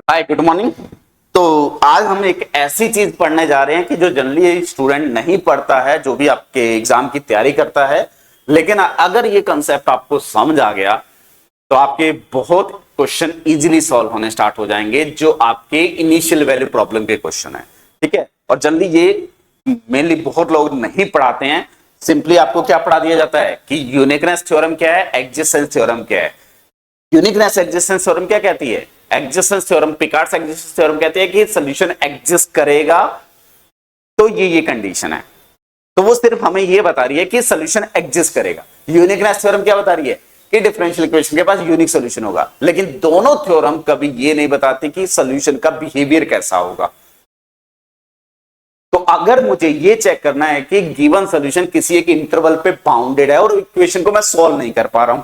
हाय, good morning. तो आज हम एक ऐसी चीज पढ़ने जा रहे हैं कि जो जनरली स्टूडेंट नहीं पढ़ता है, जो भी आपके एग्जाम की तैयारी करता है। लेकिन अगर ये कंसेप्ट आपको समझ आ गया तो आपके बहुत क्वेश्चन इजीली सॉल्व होने स्टार्ट हो जाएंगे, जो आपके इनिशियल वैल्यू प्रॉब्लम के क्वेश्चन है। ठीक है। और जल्दी ये मेनली बहुत लोग नहीं पढ़ाते हैं। सिंपली आपको क्या पढ़ा दिया जाता है कि यूनिकनेस थ्योरम क्या है, एक्जिस्टेंस थ्योरम क्या है। यूनिकनेस एक्जिस्टेंस थ्योरम क्या कहती है? Existence theorem, Picard's existence theorem कहती है कि सॉल्यूशन एग्जिस्ट करेगा तो ये कंडीशन है। तो वो सिर्फ हमें ये बता रही है कि सॉल्यूशन एग्जिस्ट करेगा। यूनिकनेस थ्योरम क्या बता रही है कि डिफरेंशियल इक्वेशन के पास यूनिक सॉल्यूशन होगा। लेकिन दोनों थ्योरम कभी ये नहीं बताती कि सॉल्यूशन का बिहेवियर कैसा होगा। तो अगर मुझे ये चेक करना है कि गिवन सॉल्यूशन किसी एक इंटरवल पे बाउंडेड है और इक्वेशन को मैं सॉल्व नहीं कर पा रहा हूं,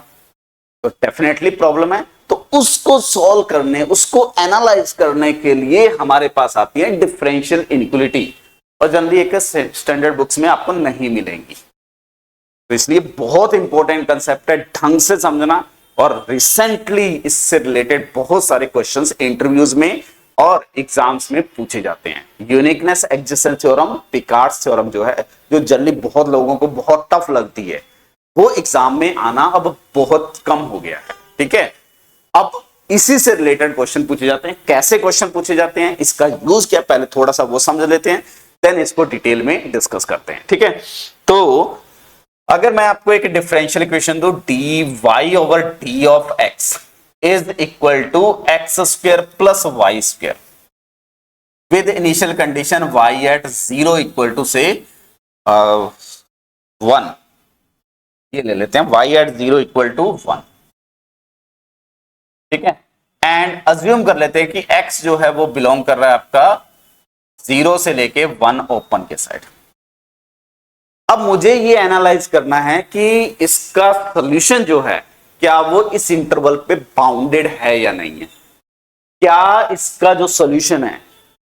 तो डेफिनेटली प्रॉब्लम है। तो उसको सॉल्व करने, उसको एनालाइज करने के लिए हमारे पास आती है डिफरेंशियल इनइक्वालिटी, और जनरली एक स्टैंडर्ड बुक्स में आपको नहीं मिलेंगी। तो इसलिए बहुत इंपॉर्टेंट कंसेप्ट है, ढंग से समझना। और रिसेंटली इससे रिलेटेड बहुत सारे क्वेश्चंस इंटरव्यूज में और एग्जाम्स में पूछे जाते हैं। Uniqueness existence theorem, Picard's theorem जो है, जो जनरली बहुत लोगों को बहुत टफ लगती है, वो एग्जाम में आना अब बहुत कम हो गया है। ठीक है। अब इसी से रिलेटेड क्वेश्चन पूछे जाते हैं। कैसे क्वेश्चन पूछे जाते हैं, इसका यूज क्या, पहले थोड़ा सा वो समझ लेते हैं, देन इसको डिटेल में डिस्कस करते हैं। ठीक है। तो अगर मैं आपको एक डिफरेंशियल इक्वेशन दूं, d y over d of x is equal to x square plus Y square with initial condition y at 0 equal to से 1, ये ले लेते हैं y एट 0 इक्वल टू 1। ठीक है। एंड अज्यूम कर लेते हैं कि x जो है वो बिलोंग कर रहा है आपका 0 से लेके 1 ओपन के साइड। अब मुझे ये एनालाइज करना है कि इसका सॉल्यूशन जो है, क्या वो इस इंटरवल पे बाउंडेड है या नहीं है। क्या इसका जो सॉल्यूशन है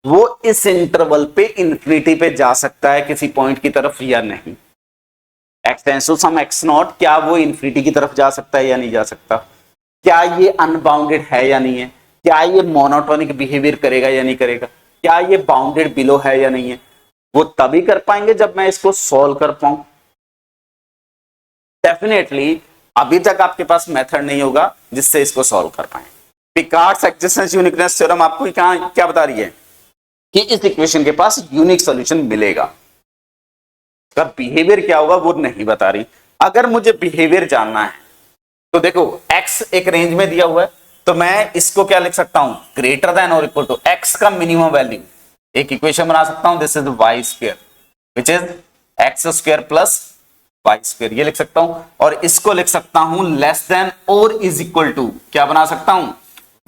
वो इस इंटरवल पे इंफिनिटी पे जा सकता है किसी पॉइंट की तरफ या नहीं। X tends to some x not, क्या वो इंफिनिटी की तरफ जा सकता है या नहीं जा सकता। क्या ये अनबाउंडेड है या नहीं है। क्या ये मोनोटोनिक बिहेवियर करेगा या नहीं करेगा। क्या ये बाउंडेड बिलो है या नहीं है। वो तभी कर पाएंगे जब मैं इसको सॉल्व कर पाऊं। डेफिनेटली अभी तक आपके पास मेथड नहीं होगा जिससे इसको सॉल्व कर पाए। पिकार्ड्स एक्जिस्टेंस यूनिकनेस थ्योरम आपको क्या बता रही है कि इस इक्वेशन के पास यूनिक सॉल्यूशन मिलेगा। का बिहेवियर क्या होगा वो नहीं बता रही। अगर मुझे बिहेवियर जानना है तो देखो, x एक रेंज में दिया हुआ है, तो मैं इसको क्या लिख सकता हूं, ग्रेटर देन और इक्वल टू x का मिनिमम वैल्यू। एक इक्वेशन बना सकता हूं, this is y square which is x square plus Y square, ये लिख सकता हूं। और इसको लिख सकता हूं लेस देन और इज इक्वल टू, क्या बना सकता हूं,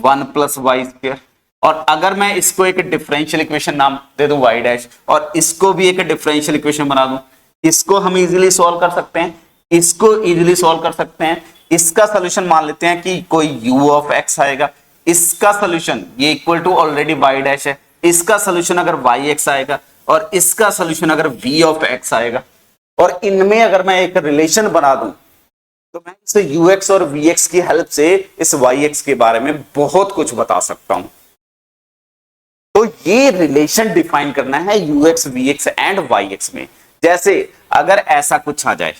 1 प्लस वाई स्क्वायर। और अगर मैं इसको एक डिफरेंशियल इक्वेशन नाम दे दूं y डैश, और इसको भी एक डिफरेंशियल इक्वेशन बना दूं, इसको हम इजीली सॉल्व कर सकते हैं, इसको इजीली सॉल्व कर सकते हैं। इसका सॉल्यूशन मान लेते हैं कि कोई u ऑफ x आएगा, इसका सॉल्यूशन ये equal to already y dash है, इसका सॉल्यूशन अगर yx आएगा, और इसका सॉल्यूशन अगर v ऑफ x आएगा, और इनमें अगर मैं एक रिलेशन बना दूं तो मैं इस ux और vx की हेल्प से इस yx के बारे में बहुत कुछ बता सकता हूं। तो ये रिलेशन डिफाइन करना है ux, vx एंड yx में। जैसे अगर ऐसा कुछ आ जाए,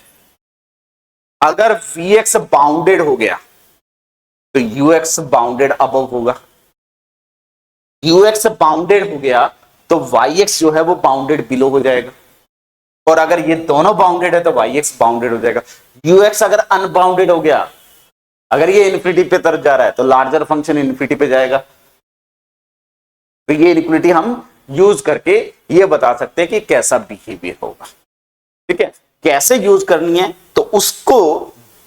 अगर vx बाउंडेड हो गया तो ux बाउंडेड अबव होगा, ux बाउंडेड हो गया तो yx जो है वो बाउंडेड बिलो हो जाएगा, और अगर ये दोनों बाउंडेड है तो yx बाउंडेड हो जाएगा। ux अगर अनबाउंडेड हो गया, अगर ये इन्फिनिटी पे तरफ जा रहा है तो लार्जर फंक्शन इन्फिनिटी पे जाएगा। तो ये इक्वलिटी हम यूज करके ये बता सकते हैं कि कैसा बिहेवियर होगा। ठीक है। कैसे यूज करनी है तो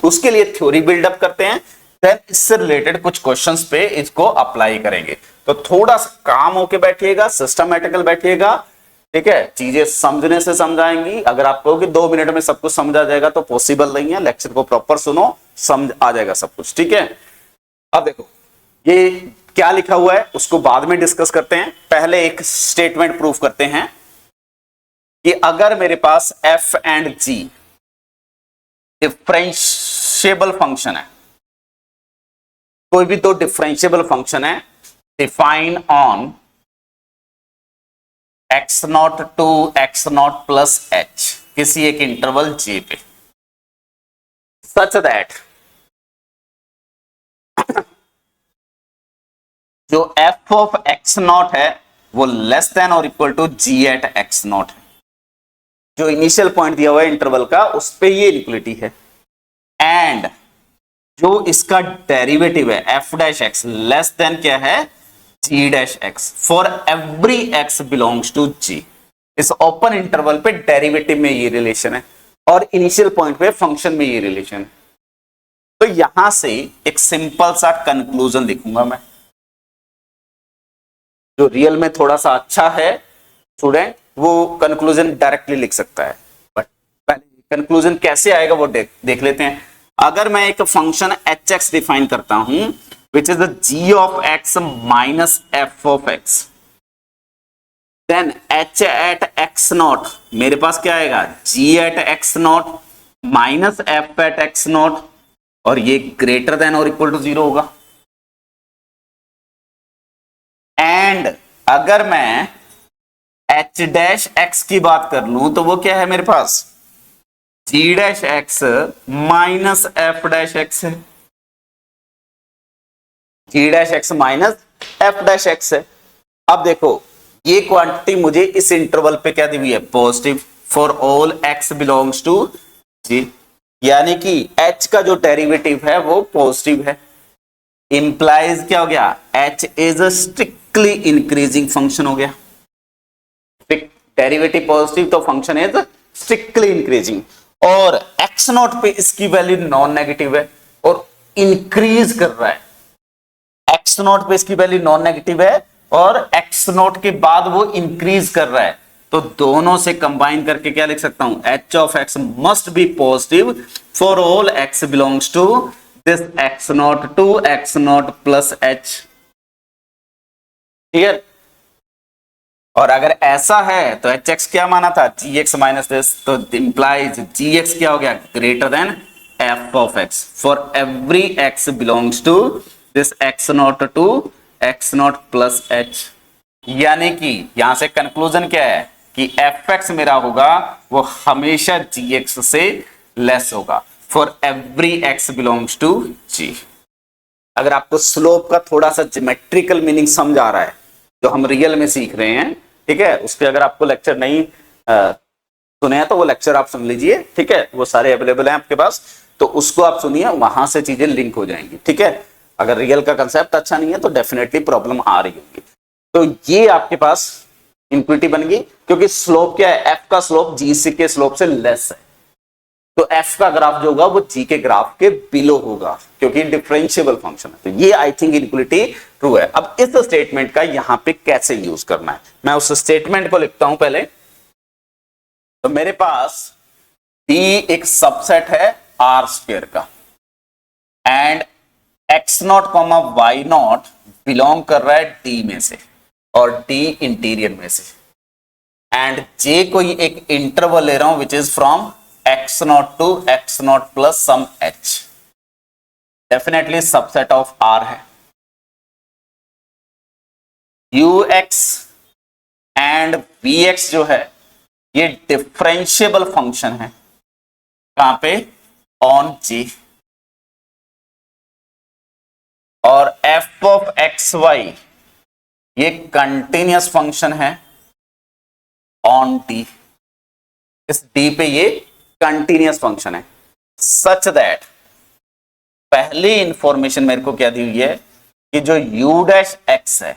उसके लिए थ्योरी बिल्डअप करते हैं, देन इससे रिलेटेड कुछ क्वेश्चंस पे इसको अप्लाई करेंगे। तो थोड़ा सा काम होके बैठिएगा, सिस्टमैटिकल बैठिएगा। ठीक है। चीजें समझने से समझाएंगी। अगर आप कहो कि 2 मिनट में सब कुछ समझ आ जाएगा तो पॉसिबल नहीं है। लेक्चर को प्रॉपर सुनो, समझ आ जाएगा सब कुछ। ठीक है। अब देखो ये क्या लिखा हुआ है उसको बाद में डिस्कस करते हैं। पहले एक स्टेटमेंट प्रूफ करते हैं कि अगर मेरे पास f and g differentiable function है, कोई भी दो डिफरेंशिएबल फंक्शन है, define on x not to x not plus h किसी एक इंटरवल j पे, सच दैट जो f ऑफ x नॉट है वो लेस देन और equal to g at x not है। जो इनिशियल पॉइंट दिया हुआ है इंटरवल का उस पे ये इक्वलिटी है, एंड जो इसका डेरिवेटिव है f dash x less than क्या है g dash x for every x belongs to g। इस ओपन इंटरवल पे डेरिवेटिव में ये रिलेशन है और इनिशियल पॉइंट पे फंक्शन में ये रिलेशन है। तो यहां से एक सिंपल सा कंक्लूजन लिखूंगा मैं, जो रियल में थोड़ा सा अच्छा है स्टूडेंट वो कंक्लूजन डायरेक्टली लिख सकता है, बट पहले कंक्लूजन कैसे आएगा वो देख लेते हैं। अगर मैं एक फंक्शन hx डिफाइन करता हूं which is the g of x minus f of x, then h at x not मेरे पास क्या आएगा g at x not minus f at x not, और ये ग्रेटर देन और इक्वल टू 0 होगा। एंड अगर मैं h डैश x की बात कर लूं तो वो क्या है मेरे पास g dash x minus f dash x है, g dash x minus f dash x है। अब देखो ये क्वांटिटी मुझे इस इंटरवल पे क्या दी हुई है positive for all x belongs to g, यानी कि h का जो डेरिवेटिव है वो पॉजिटिव है। इंप्लाइज क्या हो गया h is a strictly increasing function हो गया। डेरिवेटिव पॉजिटिव तो फंक्शन इज स्ट्रिक्टली इंक्रीजिंग, और x नॉट पे इसकी वैल्यू नॉन नेगेटिव है और इंक्रीज कर रहा है। x नॉट पे इसकी वैल्यू नॉन नेगेटिव है और x नॉट के बाद वो इंक्रीज कर रहा है, तो दोनों से कंबाइन करके क्या लिख सकता हूं h of x must be positive for all x belongs to this x not to x not plus h। Clear? और अगर ऐसा है तो hx क्या माना था gx माइनस दिस, तो इंप्लाइज gx क्या हो गया greater than f of x for every x belongs to this x not to x not plus h। यानी कि यहां से कंक्लूजन क्या है कि fx मेरा होगा वो हमेशा gx से लेस होगा for every x belongs to g। अगर आपको स्लोप का थोड़ा सा ज्योमेट्रिकल मीनिंग समझ आ रहा है जो हम रियल में सीख रहे हैं, ठीक है, उसके अगर आपको लेक्चर नहीं सुने हैं तो वो लेक्चर आप सुन लीजिए, ठीक है, वो सारे अवेलेबल हैं आपके पास, तो उसको आप सुनिए, वहां से चीजें लिंक हो जाएंगी। ठीक है, अगर रियल का कंसेप्ट अच्छा नहीं है तो डेफिनेटली प्रॉब्लम आ रही होगी। तो ये आपके पास इक्विटी बन गई, क्योंकि स्लोप क्या है, एफ का स्लोप जी के स्लोप से लेस है, तो एफ का ग्राफ जो होगा वो जी के ग्राफ के बिलो होगा, क्योंकि डिफरेंशिएबल फंक्शन है। तो ये आई थिंक इक्वलिटी ट्रू है। अब इस स्टेटमेंट का यहां पे कैसे यूज करना है, मैं उस स्टेटमेंट को लिखता हूं पहले। तो मेरे पास D एक सबसेट है आर स्क्वायर का, and x not comma y not belong कर रहा है D में से और D इंटीरियर में से, एंड J कोई एक इंटरवल ले रहा हूं which is from x not to x not plus some h, definitely subset of R है। ux एंड vx जो है ये डिफरेंशिएबल फंक्शन है, कहां पे ऑन G, और f ऑफ एक्स वाई ये कंटिन्यूअस फंक्शन है ऑन D, इस D पे ये कंटिन्यूअस फंक्शन है, सच दैट पहली इंफॉर्मेशन मेरे को क्या दी हुई है कि जो u डैश x है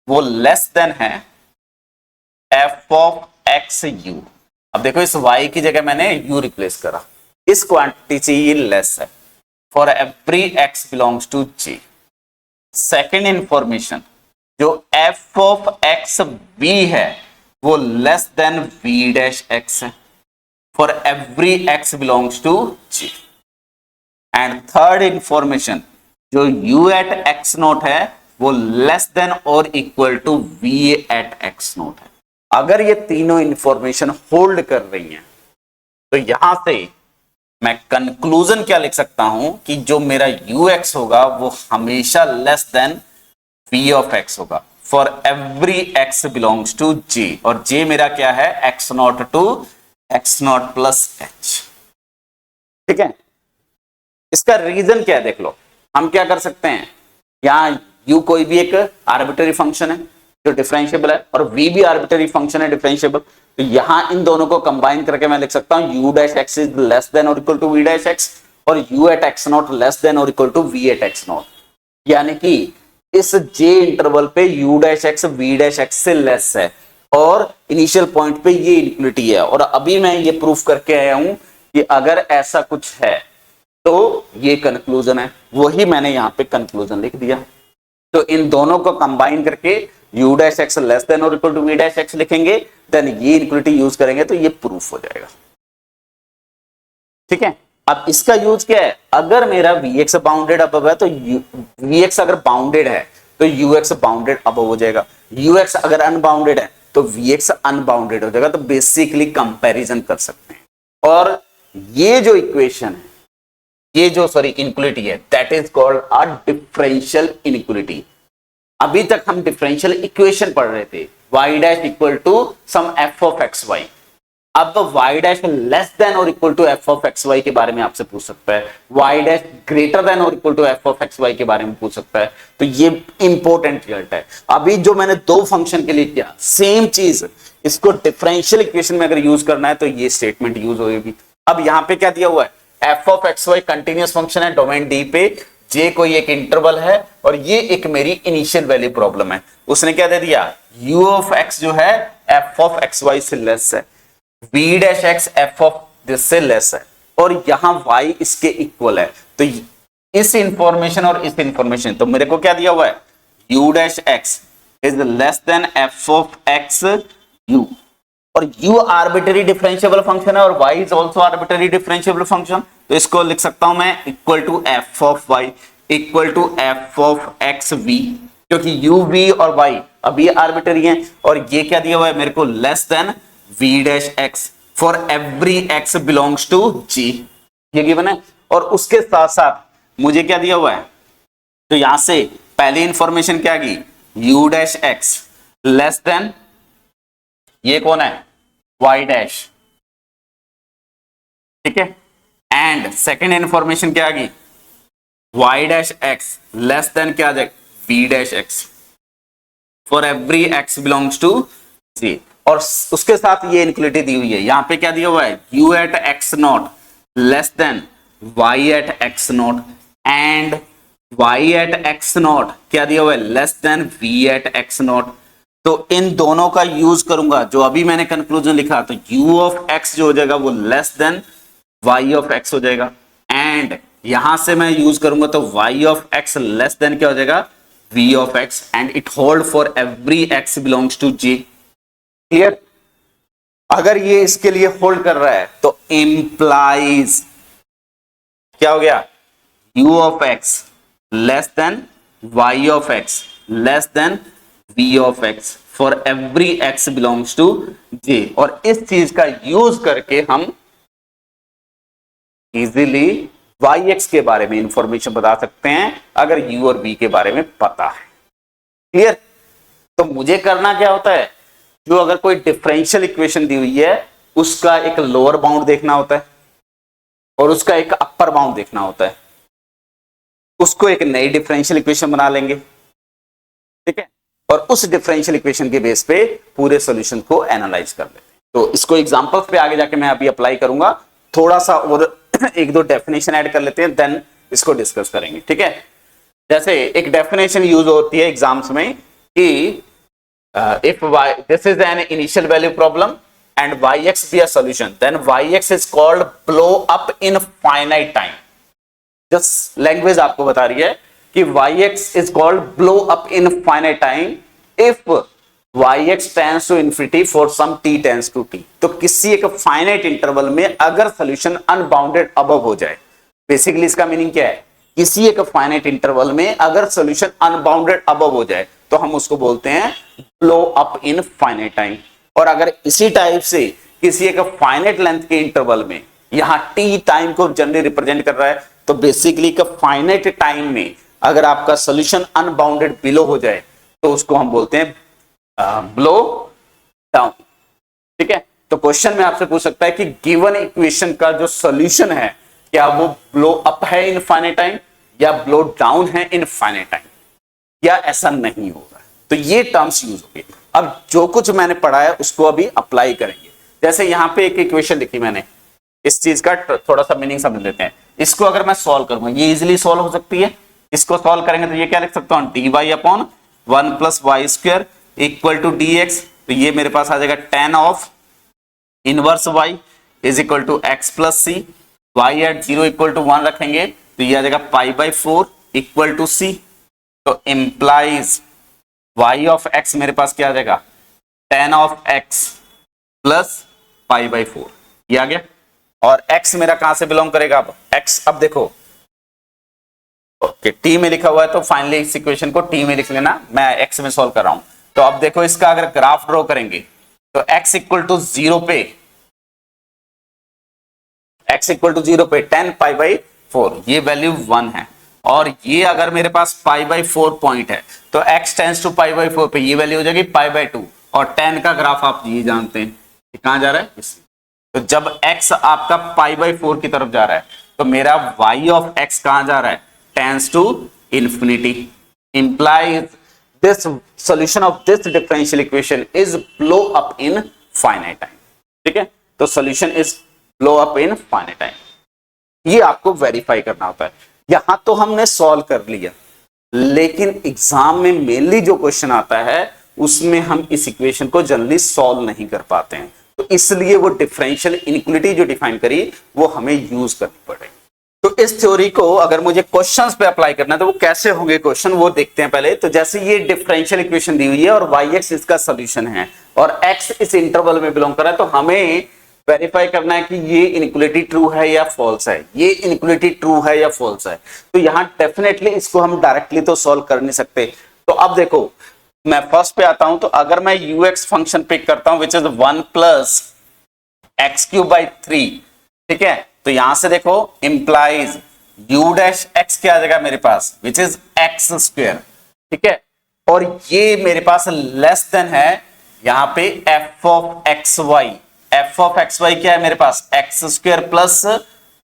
वो लेस देन है f ऑफ x u। अब देखो इस y की जगह मैंने u रिप्लेस करा, इस क्वांटिटी से ये लेस है for every x belongs to g। Second information जो f ऑफ x v है वो less than v dash x है for every x belongs to g। And third information जो u एट x नोट है वो less than और equal to v at x not है। अगर ये तीनों इंफॉर्मेशन होल्ड कर रही हैं तो यहां से मैं कंक्लूजन क्या लिख सकता हूं कि जो मेरा ux होगा वो हमेशा less than v of x होगा for every x belongs to j, और j मेरा क्या है x0 to x0 plus h। ठीक है, इसका रीजन क्या है देख लो। हम क्या कर सकते हैं, यहां u कोई भी एक आर्बिट्ररी फंक्शन है जो डिफरेंशिएबल है, और v भी आर्बिट्ररी फंक्शन है डिफरेंशिएबल, तो यहां इन दोनों को कंबाइन करके मैं लिख सकता हूं u dash x is less than और equal to v dash x, और u at x0 less than और equal to v at x0। यानी कि इस j इंटरवल पे u dash x v dash x से लेस है, और इनिशियल पॉइंट पे ये इक्वलिटी है। और अभी मैं ये प्रूफ करके आया हूं कि अगर ऐसा कुछ है तो ये कंक्लूजन है, वही मैंने यहां पे कंक्लूजन लिख दिया। तो इन दोनों को कंबाइन करके u dash x less than और equal to v dash x लिखेंगे, देन ये इक्वलिटी यूज करेंगे तो ये प्रूफ हो जाएगा। ठीक है, अब इसका यूज क्या है, अगर मेरा vx बाउंडेड अबव है तो vx अगर बाउंडेड है तो ux बाउंडेड अबव हो जाएगा, ux अगर अनबाउंडेड है तो vx अनबाउंडेड हो जाएगा। तो बेसिकली कंपैरिजन कर सकते हैं, और ये जो इक्वेशन है, ये जो इनइक्वालिटी है, that is called a differential inequality. अभी तक हम डिफरेंशियल इक्वेशन पढ़ रहे थे, y dash equal to some f of x y. अब y डैश लेस देन और equal to f of x y के बारे में आपसे पूछ सकता है, y डैश ग्रेटर देन और equal to f of x y के बारे में पूछ सकता है। तो ये इंपॉर्टेंट रिजल्ट है। अभी जो मैंने दो फंक्शन के लिए किया, सेम चीज इसको डिफरेंशियल इक्वेशन में अगर यूज करना है तो ये स्टेटमेंट यूज होगी। अब यहां पे क्या दिया हुआ है, f of x y continuous function है डोमेन डी पे, j कोई एक इंटरवल है, और ये एक मेरी इनिशियल वैल्यू प्रॉब्लम है। उसने क्या दे दिया, u ऑफ x जो है f ऑफ एक्स वाई से लेस है, v dash x f of this से लेस है, और यहां y इसके इक्वल है। तो इस इंफॉर्मेशन और इस इंफॉर्मेशन, तो मेरे को क्या दिया हुआ है, u dash x is less than f of x u, और u आर्बिट्ररी डिफरेंशिएबल फंक्शन है और y is also arbitrary differentiable function. तो इसको लिख सकता हूं मैं equal to f of y equal to f of x v, क्योंकि u v और y अभी आर्बिट्ररी हैं, और ये क्या दिया हुआ है मेरे को, less than v dash x for every x belongs to g, ये गिवन है। और उसके साथ साथ मुझे क्या दिया हुआ है, तो यहां से पहली इंफॉर्मेशन क्या आ गई, u dash x less then, ये कौन है, y डैश। ठीक है, एंड सेकेंड इंफॉर्मेशन क्या आ गई, y dash x less than क्या आ जाएगा, v dash x for every x belongs to g। और उसके साथ ये इनइक्वालिटी दी हुई है, यहां पे क्या दिया हुआ है, u at x not less than y at x not, and y at x not क्या दिया हुआ है, less than v at x not. तो इन दोनों का यूज करूंगा, जो अभी मैंने कंक्लूजन लिखा, तो u ऑफ x जो हो जाएगा वो less than y of x हो जाएगा, एंड यहां से मैं यूज करूंगा तो y of x less than क्या हो जाएगा, v of x, and it hold for every x belongs to j। Clear, अगर ये इसके लिए होल्ड कर रहा है तो इंप्लाइज क्या हो गया, u of x less than y of x less than v of x for every x belongs to j। और इस चीज का यूज करके हम इजीली yx के बारे में इंफॉर्मेशन बता सकते हैं, अगर u और v के बारे में पता है। क्लियर, तो मुझे करना क्या होता है, जो अगर कोई डिफरेंशियल इक्वेशन दी हुई है उसका एक लोअर बाउंड देखना होता है और उसका एक अपर बाउंड देखना होता है, उसको एक नई डिफरेंशियल इक्वेशन बना लेंगे। ठीक है, और उस डिफरेंशियल इक्वेशन के बेस पे पूरे सॉल्यूशन को एनालाइज कर लेते हैं। तो इसको एग्जांपल्स पे आगे जाके मैं अभी अप्लाई करूंगा, थोड़ा सा और एक दो डेफिनेशन ऐड कर लेते हैं, देन इसको डिस्कस करेंगे। ठीक है, जैसे एक डेफिनेशन यूज होती है एग्जाम्स में कि if y this is an initial value problem and yx be a solution, then yx is called blow up in finite time. Just language आपको बता रही है कि yx is called blow up in finite time if yx tends to infinity for some t tends to t। तो किसी एक finite interval में अगर सॉल्यूशन अनबाउंडेड अबव हो जाए, बेसिकली इसका मीनिंग क्या है, किसी एक फाइनाइट इंटरवल में अगर सॉल्यूशन अनबाउंडेड अबव हो जाए तो हम उसको बोलते हैं blow up in finite time. और अगर इसी टाइप से किसी एक फाइनाइट लेंथ के इंटरवल में, यहां t टाइम को जनरली रिप्रेजेंट कर रहा है, तो बेसिकली फाइनाइट टाइम में अगर आपका सोल्यूशन अनबाउंडेड बिलो हो जाए तो उसको हम बोलते हैं ब्लो डाउन। ठीक है, तो क्वेश्चन में आपसे पूछ सकता है कि गिवन इक्वेशन का जो सॉल्यूशन है क्या वो ब्लो अप है इनफाइनाइट टाइम या ब्लो डाउन है इनफाइनाइट टाइम, या ऐसा नहीं होगा। तो ये टर्म्स यूज होगी। अब जो कुछ मैंने पढ़ा है उसको अभी अप्लाई करेंगे। जैसे यहां पे एक इक्वेशन लिखी मैंने, इस चीज का थोड़ा सा मीनिंग समझ लेते हैं। इसको अगर मैं सॉल्व करूंगा, ये इजिली सॉल्व हो सकती है। इसको सॉल्व करेंगे तो ये क्या लिख सकता हूं, d y upon 1 plus Y square equal to d x. तो ये मेरे पास आ जाएगा tan of inverse y is equal to x plus c. Y at 0 equal to 1 रखेंगे तो ये आ जाएगा pi by 4 equal to c. तो इंप्लाइज y ऑफ x मेरे पास क्या आ जाएगा, tan of x plus pi by 4, ये आ गया। और x मेरा कहां से बिलोंग करेगा, अब x, अब देखो ओके t में लिखा हुआ है तो फाइनली इस इक्वेशन को t में लिख लेना, मैं x में सॉल्व कर रहा हूं। तो अब देखो इसका अगर ग्राफ ड्रॉ करेंगे तो x इक्वल टू 0 पे, x इक्वल टू 0 पे tan पाई बाई 4 ये वैल्यू 1 है। और ये अगर मेरे पास पाई बाई 4 पॉइंट है तो x tends to pi by 4 पे ये वैल्यू हो जाएगी पाई बाई 2। और tan का ग्राफ आप ये जानते हैं कि कहां जा रहा है, इससे। तो जब x आपका पाई बाई 4 की तरफ जा रहा है तो मेरा y ऑफ x कहां जा रहा है, tends to infinity. Implies this solution of this differential equation is blow up in finite time। ठीक है, तो solution is blow up in finite time, ये आपको वेरीफाई करना होता है। यहां तो हमने सॉल्व कर लिया, लेकिन एग्जाम में मेनली जो क्वेश्चन आता है उसमें हम इस इक्वेशन को जनरली सॉल्व नहीं कर पाते हैं। तो इसलिए वो डिफरेंशियल इनइक्वालिटी जो डिफाइन करी वो हमें यूज करनी पड़ेगी। तो इस थ्योरी को अगर मुझे क्वेश्चंस पे अप्लाई करना है तो वो कैसे होंगे क्वेश्चन, वो देखते हैं पहले। तो जैसे ये डिफरेंशियल इक्वेशन दी हुई है और yx इसका सॉल्यूशन है और x इस इंटरवल में बिलोंग कर रहा है, तो हमें वेरीफाई करना है कि ये इनइक्वालिटी ट्रू है या फॉल्स है, ये इनइक्वालिटी ट्रू है या फॉल्स है। तो यहां डेफिनेटली इसको हम डायरेक्टली तो सॉल्व कर नहीं सकते। तो अब देखो मैं फर्स्ट पे आता हूं, तो अगर मैं ux फंक्शन पिक करता हूं which is 1 plus x cube by 3, ठीक है, तो यहां से देखो इंप्लाइज u डैश x क्या आ जाएगा मेरे पास, विच इज एक्स स्क्वायर। ठीक है, और ये मेरे पास लेस देन है यहां पे f of x Y. f of x Y क्या है मेरे पास, X square plus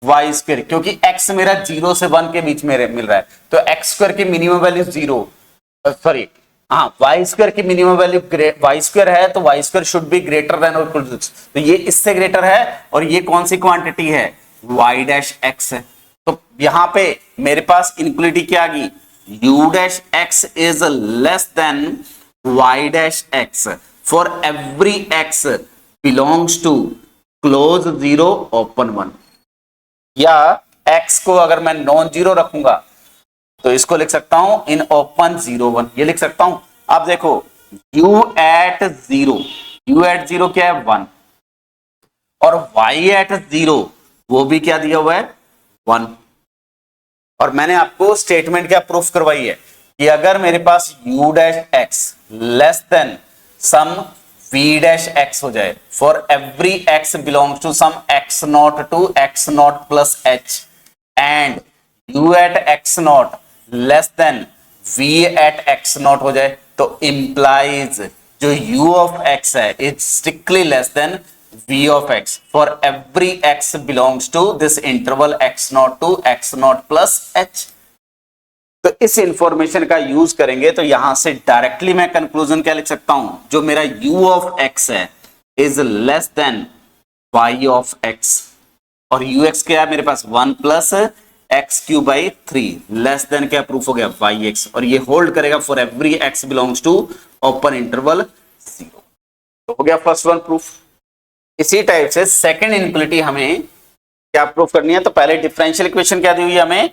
Y square, क्योंकि x मेरा 0 से 1 के बीच में मिल रहा है। तो एक्स स्क्वायर की मिनिमम वैल्यू 0, सॉरी हाँ, वाई स्क्वायर की मिनिमम वैल्यू वाई स्क्वायर है, तो y square should be greater than और इक्वल टू, तो ये इससे ग्रेटर है। और ये कौन सी क्वांटिटी है, y डैश x है। तो यहां पे मेरे पास इनइक्वालिटी क्या आ गई, u dash x is less than y dash x for every x belongs to close 0 open 1। या x को अगर मैं नॉन जीरो रखूंगा तो इसको लिख सकता हूं इन ओपन 0 1, ये लिख सकता हूं। अब देखो u एट 0, u एट 0 क्या है 1, और y एट 0 वो भी क्या दिया हुआ है 1। और मैंने आपको स्टेटमेंट क्या प्रूफ करवाई है कि अगर मेरे पास u dash x less than some v dash x हो जाए for every x belongs to some x not to x not plus h, and u at x not less than v at x not हो जाए, तो implies जो u of x है is strictly less than v of x for every x belongs to this interval x naught to x naught plus h। तो इस information का use करेंगे तो यहां से डायरेक्टली मैं कंक्लूजन क्या लिख सकता हूं, जो मेरा u of x है is less than y of x, और ux क्या है मेरे पास 1 plus x cube by 3 less than क्या प्रूफ हो गया yx, और ये होल्ड करेगा for every x belongs to open interval 0। तो हो गया फर्स्ट वन प्रूफ। इसी टाइप से सेकंड इनइक्वालिटी हमें क्या प्रूफ करनी है, तो पहले डिफरेंशियल इक्वेशन क्या दी हुई है हमें,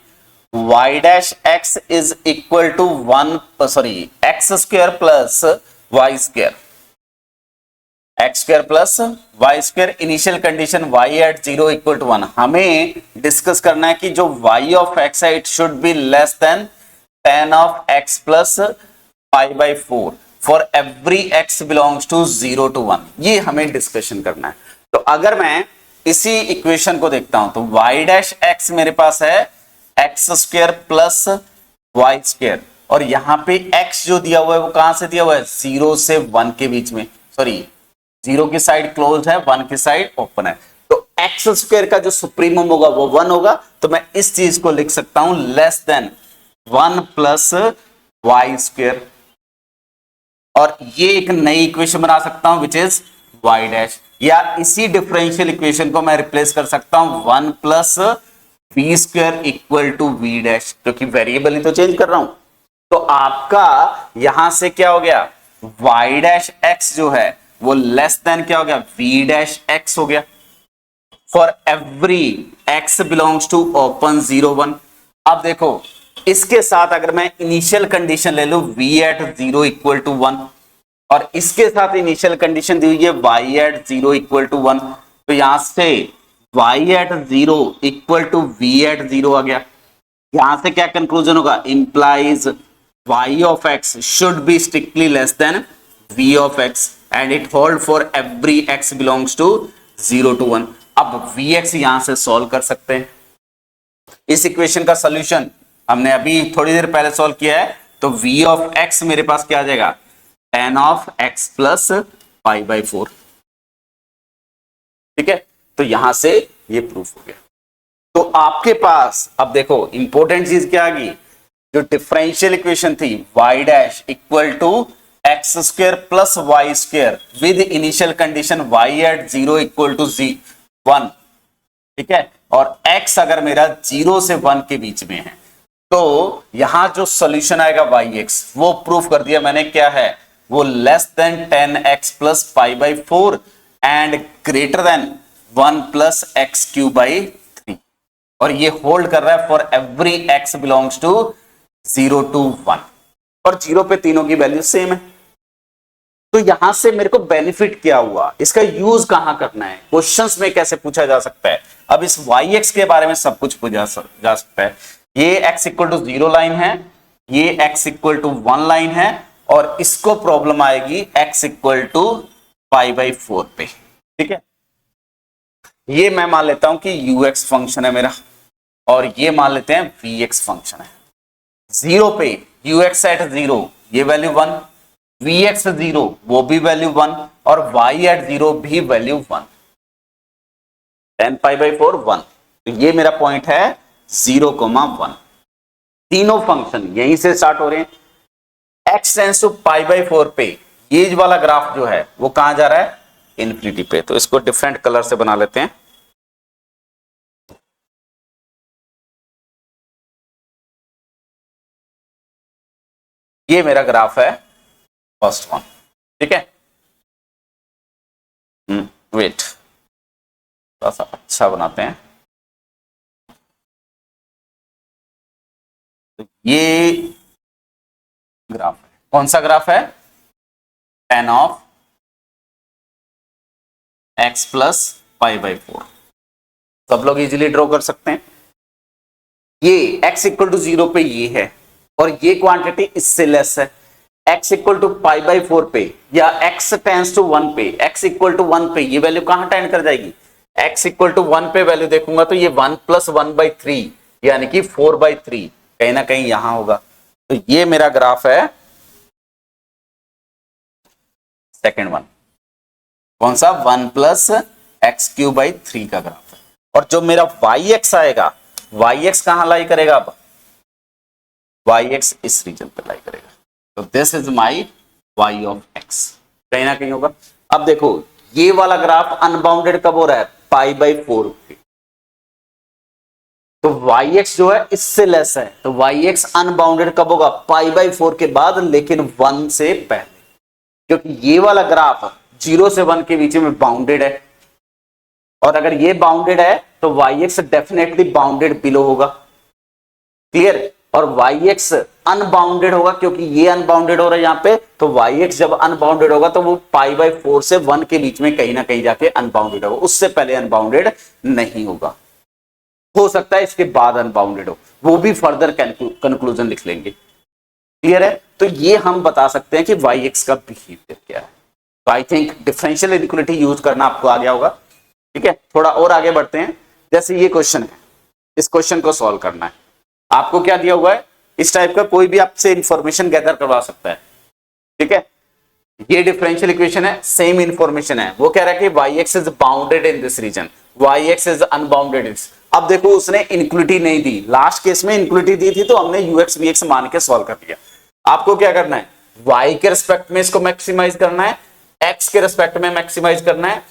y dash x is equal to 1 sorry x square plus Y square, x square plus Y square, initial condition y at 0 equal to 1। हमें डिस्कस करना है कि जो y ऑफ x है it should be less than tan of x plus pi by 4 for every x belongs to 0 to 1, ये हमें discussion करना है। तो अगर मैं इसी इक्वेशन को देखता हूं तो y डैश x मेरे पास है x square plus Y square, और यहां पे x जो दिया हुआ है वो कहां से दिया हुआ है, 0 से 1 के बीच में, सॉरी 0 की साइड क्लोज है, 1 की साइड ओपन है, तो एक्स स्क्वायर का जो सुप्रीमम होगा वो 1 होगा, तो मैं इस चीज को लिख सकता हूं less than 1 plus Y square, और ये एक नई इक्वेशन बना सकता हूं विच इज वाई डैश, या इसी डिफरेंशियल इक्वेशन को मैं रिप्लेस कर सकता हूं 1 plus v square equal to v dash, क्योंकि वेरिएबल ही तो चेंज कर रहा हूं। तो आपका यहां से क्या हो गया, वाई डैश एक्स जो है वो लेस देन क्या हो गया, वी डैश एक्स हो गया, for every x belongs to open 0 1। अब देखो इसके साथ अगर मैं इनिशियल कंडीशन ले लूं v एट 0 इक्वल टू 1, और इसके साथ इनिशियल कंडीशन दी हुई है y एट 0 इक्वल टू 1, तो यहां से y at 0 equal to v at 0 आ गया। यहां से क्या कंक्लूजन होगा, implies y of x should be strictly less than v of x and it hold for every x belongs to 0 to 1। अब vx यहां से सॉल्व कर सकते हैं। इस इक्वेशन का सॉल्यूशन हमने अभी थोड़ी देर पहले सॉल्व किया है, तो v ऑफ x मेरे पास क्या आ जाएगा, tan of x plus pi by 4। ठीक है, तो यहां से ये प्रूफ हो गया। तो आपके पास अब देखो इंपॉर्टेंट चीज क्या आ गई, जो डिफरेंशियल इक्वेशन थी y dash equal to x square plus Y square with initial condition y at 0 equal to 1, ठीक है, और x अगर मेरा 0 से 1 के बीच में है, तो यहां जो सॉल्यूशन आएगा yx वो प्रूफ कर दिया मैंने, क्या है वो less than 10x plus pi by 4 and greater than 1 plus x cube by 3, और ये होल्ड कर रहा है for every x belongs to 0 to 1, और 0 पे तीनों की वैल्यू सेम है। तो यहां से मेरे को बेनिफिट क्या हुआ, इसका यूज कहां करना है, क्वेश्चंस में कैसे पूछा जा सकता है। अब इस yx के बारे में सब कुछ पूछा जा सकता है। ये x इक्वल टू 0 लाइन है, ये x इक्वल टू 1 लाइन है, और इसको प्रॉब्लम आएगी x equal to pi by 4 पे। ठीक है, ये मैं मान लेता हूं कि ux फंक्शन है मेरा, और ये मान लेते हैं vx फंक्शन है। 0 पे ux एट 0 ये वैल्यू 1, vx 0 वो भी वैल्यू 1, और y एट 0 भी वैल्यू 1, 10 पाई बाई 4 1। तो ये मेरा पॉइंट है 0,1। तीनों फंक्शन यहीं से स्टार्ट हो रहे हैं। x tends to pi by 4 पे ये वाला ग्राफ जो है वो कहां जा रहा है, इन्फिनिटी पे। तो इसको डिफरेंट कलर से बना लेते हैं। ये मेरा ग्राफ है फर्स्ट वन, ठीक है। वेट थोड़ा सा अच्छा बनाते हैं। तो ये ग्राफ है, कौन सा ग्राफ है, tan of x plus pi by 4। सब लोग इजीली ड्रॉ कर सकते हैं। ये x इक्वल टू 0 पे ये है, और ये क्वांटिटी इससे लेस है। x equal to pi by 4 पे या x टेंस टू 1 पे, x इक्वल टू 1 पे ये वैल्यू कहां टेंड कर जाएगी, x इक्वल टू 1 पे वैल्यू देखूंगा तो ये 1 प्लस 1 बाई 3 यानी कि 4 बाई 3 कहीं ना कहीं यहां होगा। तो ये मेरा ग्राफ है सेकेंड वन, कौन सा, 1 प्लस एक्स क्यूब बाई 3 का ग्राफ है। और जो मेरा वाई एक्स आएगा, वाई एक्स कहां लाई करेगा, अब वाई एक्स इस रीजन पे लाई करेगा। तो this is my y of x, कहीं ना कहीं होगा। अब देखो ये वाला ग्राफ अनबाउंडेड कब हो रहा है, पाई बाई 4 पे। तो वाई एक्स जो है इससे लेस है, तो वाई एक्स अनबाउंडेड कब होगा, पाई बाई 4 के बाद, लेकिन 1 से पहले, क्योंकि ये वाला ग्राफ 0 से 1 के बीच में बाउंडेड है, और अगर ये बाउंडेड है तो y x definitely bounded below होगा। क्लियर, और वाई एक्स अनबाउंडेड होगा क्योंकि ये अनबाउंडेड हो रहा है यहां पे। तो वाई एक्स जब अनबाउंडेड होगा तो वो पाई बाई 4 से 1 के बीच में कहीं ना कहीं जाके अनबाउंडेड होगा, उससे पहले अनबाउंडेड नहीं होगा। हो सकता है इसके बाद अनबाउंडेड हो, वो भी फर्दर कंक्लूजन लिख लेंगे। क्लियर है, तो ये हम बता सकते हैं कि वाई एक्स का बिहेवियर क्या है। तो I think differential inequality use करना आपको आ गया होगा। ठीक है, थोड़ा और आगे बढ़ते हैं। जैसे ये क्वेश्चन है, इस क्वेश्चन को सॉल्व करना है। आपको क्या दिया हुआ है, इस टाइप का कोई भी आपसे इंफॉर्मेशन गैदर करवा सकता है, ठीक है। ये डिफरेंशियल इक्वेशन है, सेम इंफॉर्मेशन है। वो कह रहा है कि y x is bounded in this region, y x is unbounded. अब देखो उसने इनक्विटी नहीं दी, लास्ट केस में इनक्विटी दी थी तो हमने यूएक्स वी एक्स मान के सॉल्व कर लिया। आपको क्या करना है, वाई के रिस्पेक्ट में इसको मैक्सिमाइज करना है, एक्स के रिस्पेक्ट में मैक्सिमाइज करना है,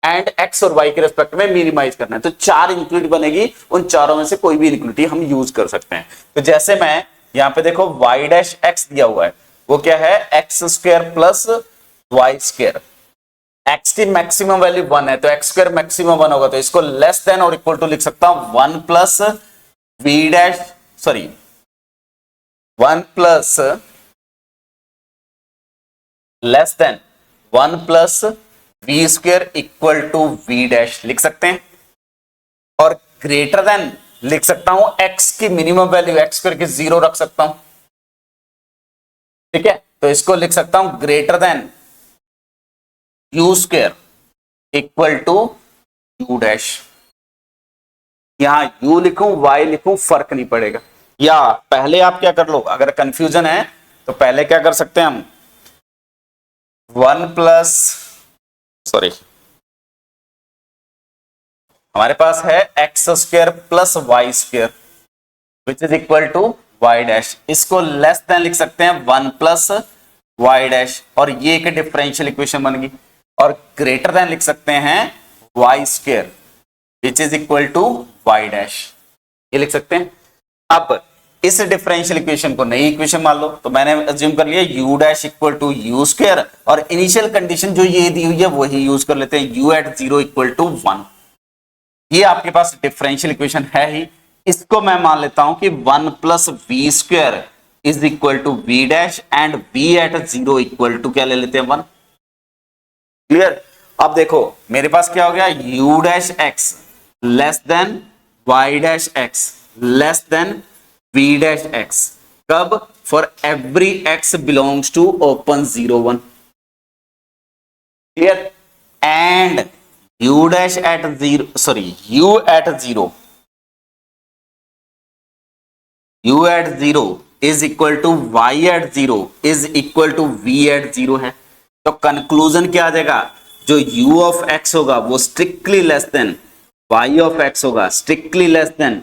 एंड एक्स और वाई के रिस्पेक्ट में मिनिमाइज करना है। तो 4 इंक्लूड बनेगी, उन चारों में से कोई भी इंक्लूडिटी हम यूज कर सकते हैं। तो जैसे मैं यहां पे देखो वाई डैश एक्स दिया हुआ है, वो क्या है, x square plus Y square. X की मैक्सिमम वैल्यू 1 है, तो एक्स स्क्वायर मैक्सिमम 1 होगा, तो इसको लेस देन और इक्वल टू लिख सकता हूं 1 plus v dash, sorry 1 plus less than 1 plus v square equal to v dash लिख सकते हैं, और ग्रेटर देन लिख सकता हूं एक्स की मिनिमम वैल्यू एक्स स्क्वायर की 0 रख सकता हूं, ठीक है। तो इसको लिख सकता हूं greater than u square equal to u dash. यहां यू लिखूं वाई लिखूं फर्क नहीं पड़ेगा। या पहले आप क्या कर लो, अगर कंफ्यूजन है तो पहले क्या कर सकते हैं हम, 1 प्लस, सॉरी हमारे पास है x square plus Y square which is equal to y dash. इसको लेस देन लिख सकते हैं 1 प्लस वाई डैश, और ये एक डिफरेंशियल इक्वेशन बन गई। और ग्रेटर देन लिख सकते हैं y square which is equal to y dash, ये लिख सकते हैं। अब इस डिफरेंशियल इक्वेशन को नई इक्वेशन मान लो, तो मैंने अज्यूम कर लिया u dash equal to you square, और इनिशियल कंडीशन जो ये दी हुई है वही यूज कर लेते हैं, यू एट 0 इक्वल टू 1। ये आपके पास डिफरेंशियल इक्वेशन है ही। इसको मैं मान लेता हूं कि 1 plus v square is equal to v dash, and v at 0 equal to क्या ले लेते हैं 1। क्लियर। अब देखो मेरे पास क्या हो गया, U dash X less than Y dash X less than V dash X, कब, for every x belongs to open 0 1। Clear. And u dash at 0, sorry u at 0, u at 0 is equal to y at 0 is equal to v at 0 है। तो conclusion क्या आ जाएगा, जो u of x होगा वो strictly less than y of x होगा, strictly less than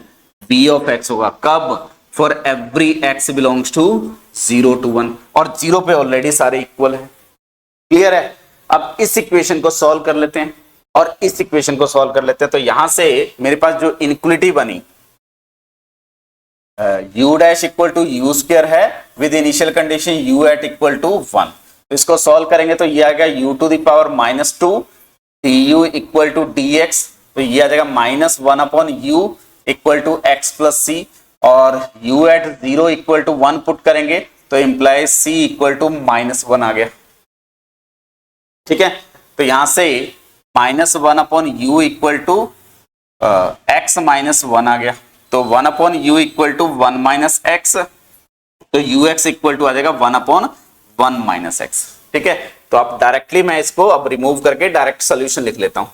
v of x होगा, कब, for every x belongs to 0 to 1, और 0 पे ऑलरेडी सारे इक्वल है। क्लियर है। अब इस इक्वेशन को सॉल्व कर लेते हैं, और इस इक्वेशन को सॉल्व कर लेते हैं। तो यहां से मेरे पास जो इनक्वलिटी बनी, u dash equal to you square है with initial condition u at equal to 1। तो इसको सॉल्व करेंगे तो ये आ गया u to the power -2 du equal to dx, तो ये आ जाएगा -1 upon u equal to x plus C, और u at 0 equal to 1 put करेंगे तो इंप्लाइज c इक्वल टू -1 आ गया, ठीक है। तो यहां से -1 upon U equal to X -1 आ गया, तो 1 upon U equal to 1 minus X, तो यू एक्स इक्वल टू आ जाएगा 1 अपॉन 1 माइनस एक्स, ठीक है। तो अब डायरेक्टली मैं इसको अब रिमूव करके डायरेक्ट सोल्यूशन लिख लेता हूं,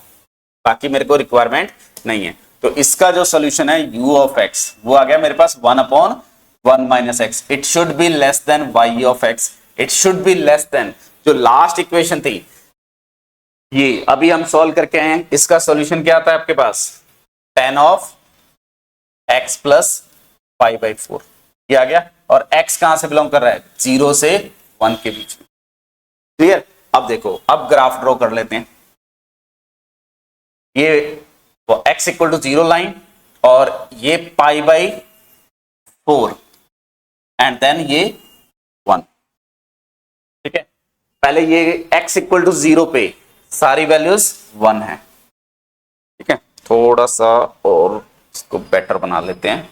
बाकी मेरे को रिक्वायरमेंट नहीं है। तो इसका जो सोल्यूशन है u ऑफ x वो आ गया मेरे पास 1 upon 1 minus x. It should be less than y of x, it should be less then जो लास्ट इक्वेशन थी, ये अभी हम सॉल्व करके आए हैं। इसका सॉल्यूशन क्या आता है आपके पास, tan ऑफ x प्लस 5/4, ये आ गया। और x कहां से बिलोंग कर रहा है, 0 से 1 के बीच में। क्लियर। अब देखो, अब ग्राफ ड्रॉ कर लेते हैं। ये x इक्वल टू 0 लाइन, और ये π/4 एंड देन ये 1, ठीक है। पहले ये x इक्वल टू 0 पे सारी वैल्यूज 1 है, ठीक है। थोड़ा सा और इसको बेटर बना लेते हैं,